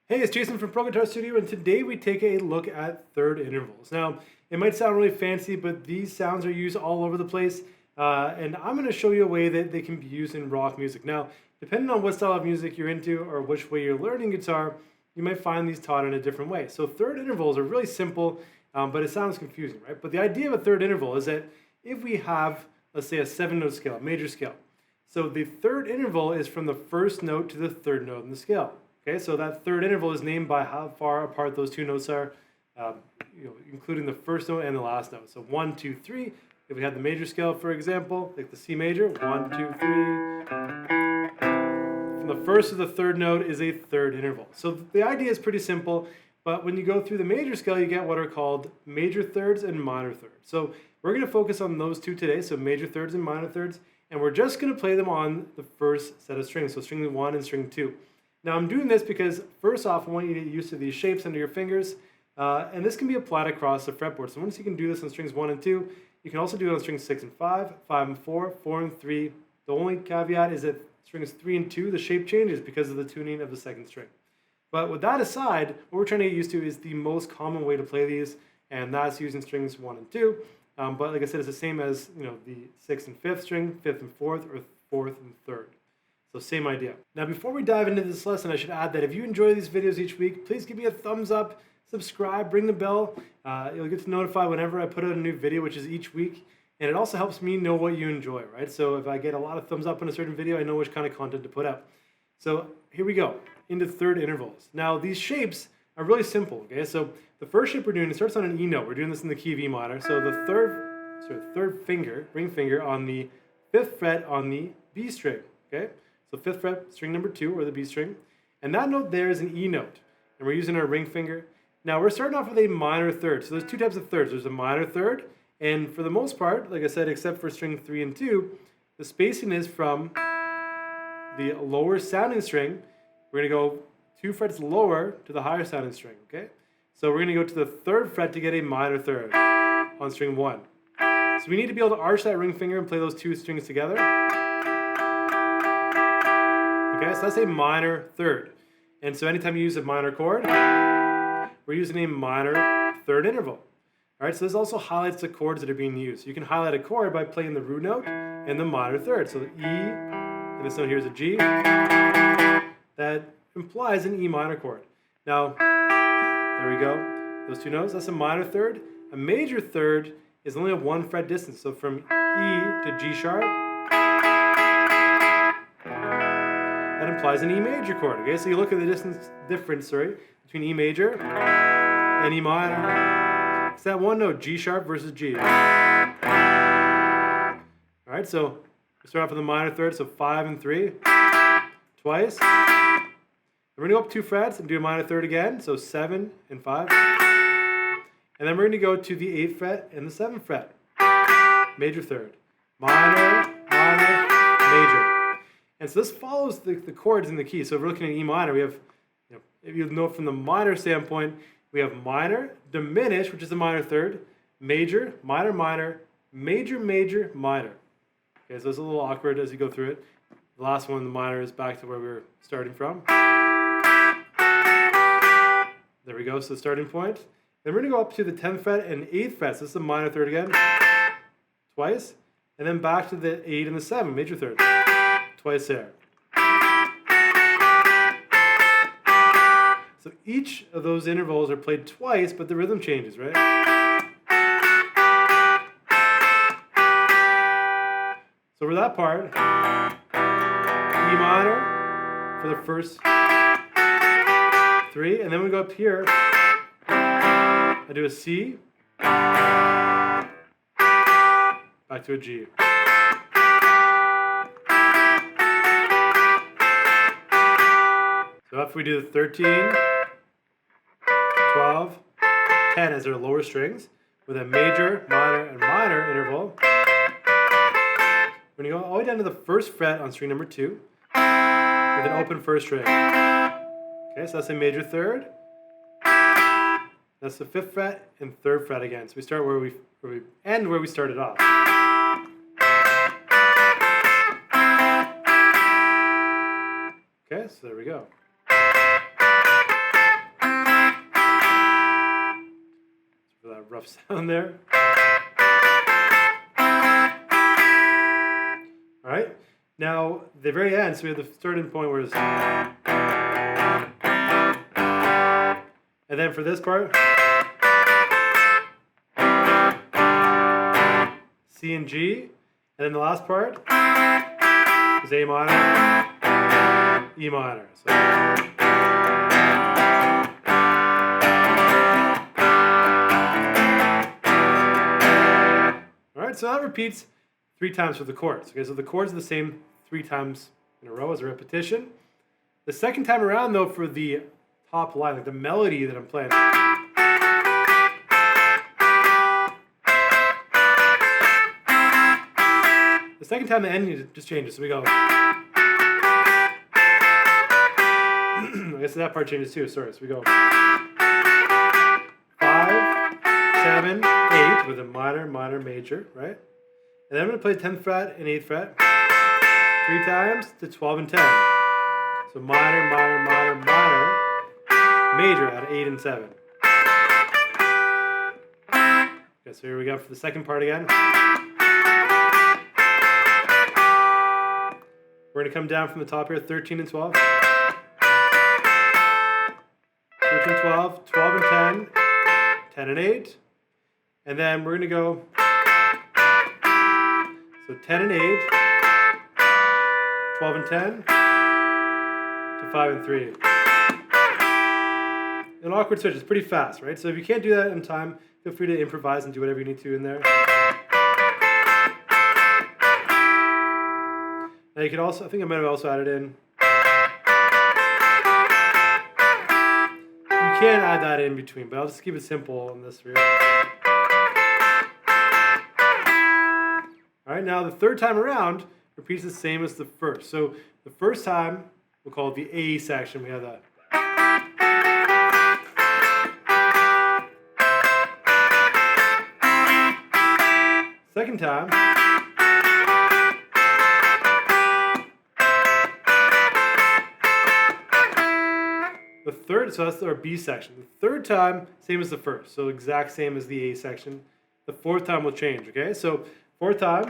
Hey, it's Jason from Pro Guitar Studio, and today we take a look at third intervals. Now, it might sound really fancy, but these sounds are used all over the place, and I'm going to show you a way that they can be used in rock music. Now, depending on what style of music you're into or which way you're learning guitar, you might find these taught in a different way. So third intervals are really simple, but it sounds confusing, right? But the idea of a third interval is that if we have, let's say, a 7-note scale, a major scale, so the third interval is from the first note to the third note in the scale. Okay, so that third interval is named by how far apart those two notes are, including the first note and the last note. So 1, 2, 3. If we had the major scale, for example, like the C major, 1, 2, 3. From the first to the third note is a third interval. So the idea is pretty simple, but when you go through the major scale, you get what are called major thirds and minor thirds. So we're going to focus on those two today, so major thirds and minor thirds, and we're just going to play them on the first set of strings, so string 1 and string 2. Now I'm doing this because first off I want you to get used to these shapes under your fingers, and this can be applied across the fretboard. So once you can do this on strings 1 and 2, you can also do it on strings 6 and 5, 5 and 4, 4 and 3. The only caveat is that strings 3 and 2, the shape changes because of the tuning of the second string. But with that aside, what we're trying to get used to is the most common way to play these, and that's using strings 1 and 2. But like I said, it's the same as the 6th and 5th string, 5th and 4th, or 4th and 3rd. So same idea. Now before we dive into this lesson, I should add that if you enjoy these videos each week, please give me a thumbs up, subscribe, ring the bell. You'll get to notify whenever I put out a new video, which is each week. And it also helps me know what you enjoy, right? So if I get a lot of thumbs up on a certain video, I know which kind of content to put out. So here we go, into third intervals. Now these shapes are really simple, okay? So the first shape we're doing, it starts on an E note. We're doing this in the key of E minor. So the third finger, ring finger on the 5th fret on the B string, okay? So 5th fret, string number 2, or the B string. And that note there is an E note. And we're using our ring finger. Now we're starting off with a minor third. So there's two types of thirds. There's a minor third, and for the most part, like I said, except for string 3 and 2, the spacing is from the lower sounding string. We're going to go 2 frets lower to the higher sounding string, okay? So we're going to go to the 3rd fret to get a minor third on string 1. So we need to be able to arch that ring finger and play those two strings together. Okay, so that's a minor third. And so anytime you use a minor chord, we're using a minor third interval. All right, so this also highlights the chords that are being used. You can highlight a chord by playing the root note and the minor third. So the E, and this note here is a G. That implies an E minor chord. Now, there we go. Those two notes, that's a minor third. A major third is only a 1 fret distance. So from E to G sharp, that implies an E major chord. Okay, so you look at the difference between E major and E minor. It's that one note, G sharp versus G. All right, so we start off with a minor third, so 5 and 3, twice. And we're gonna go up 2 frets and do a minor third again, so 7 and 5. And then we're gonna go to the 8th fret and the 7th fret, major third, minor, minor, major. And so this follows the chords in the key. So if we're looking at E minor, we have, if you know from the minor standpoint, we have minor, diminished, which is the minor third, major, minor, minor, major, major, minor. Okay, so it's a little awkward as you go through it. The last one, the minor, is back to where we were starting from. There we go, so the starting point. Then we're gonna go up to the 10th fret and 8th fret. So this is the minor third again, twice. And then back to the 8 and the 7, major third. Twice there. So each of those intervals are played twice, but the rhythm changes, right? So for that part, E minor for the first 3, and then we go up here, I do a C, back to a G. So after we do the 13, 12, 10 as our lower strings, with a major, minor, and minor interval, we're going to go all the way down to the 1st fret on string number 2, with an open 1st string. Okay, so that's a major third. That's the 5th fret and 3rd fret again. So we start where we end where we started off. Okay, so there we go. rough sound there. All right. Now, the very end, so we have the starting point where it's... And then for this part, C and G. And then the last part is A minor, E minor. So, all right, so that repeats 3 times for the chords. Okay, so the chords are the same 3 times in a row as a repetition. The second time around, though, for the top line, like the melody that I'm playing, the second time the ending just changes. So we go. I guess that part changes too. Sorry. So we go 5, 7, 8 with a minor, minor, major, right? And then I'm going to play 10th fret and 8th fret 3 times to 12 and 10. So minor, minor, minor, minor, major out of 8 and 7. Okay, so here we go for the second part again. We're going to come down from the top here, 13 and 12. 13, 12, 12 and 10, 10 and 8. And then we're going to go, so 10 and 8, 12 and 10, to 5 and 3. An awkward switch is pretty fast, right? So if you can't do that in time, feel free to improvise and do whatever you need to in there. Now you could also, I think I might have also added in, you can add that in between, but I'll just keep it simple in this real. All right, now the third time around repeats the same as the first. So the first time, we'll call it the A section. We have that. Second time, the third, so that's our B section. The third time, same as the first, so exact same as the A section. The fourth time will change, okay? So fourth time,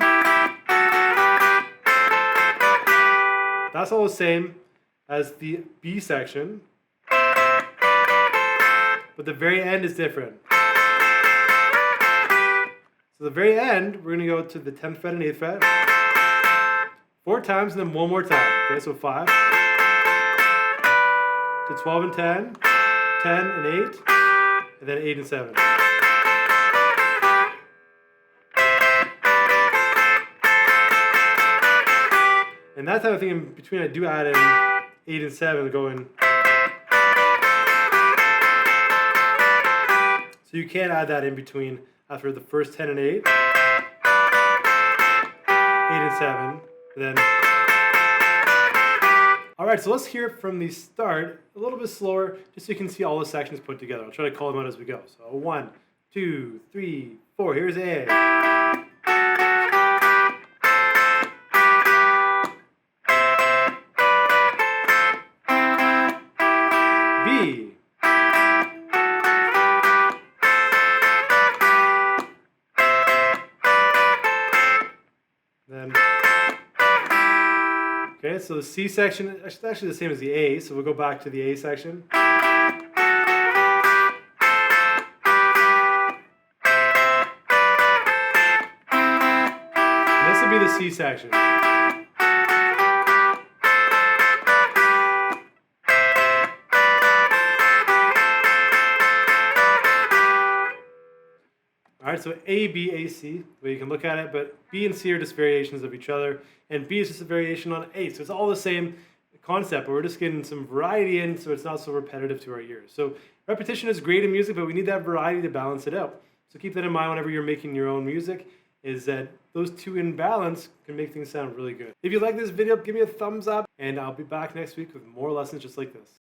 that's all the same as the B section, but the very end is different. So the very end, we're going to go to the 10th fret and 8th fret 4 times and then one more time. Okay, so 5 to 12 and 10, 10 and 8, and then 8 and 7. And that time I think in between I do add in 8 and 7 going. So you can add that in between after the first 10 and 8, 8 and 7, and then. All right, so let's hear it from the start, a little bit slower, just so you can see all the sections put together. I'll try to call them out as we go. So 1, 2, 3, 4. Here's A. B. Then, okay, so the C section is actually the same as the A, so we'll go back to the A section. And this would be the C section. All right, so A, B, A, C, the way you can look at it, but B and C are just variations of each other, and B is just a variation on A, so it's all the same concept, but we're just getting some variety in so it's not so repetitive to our ears. So repetition is great in music, but we need that variety to balance it out. So keep that in mind whenever you're making your own music, is that those two in balance can make things sound really good. If you like this video, give me a thumbs up, and I'll be back next week with more lessons just like this.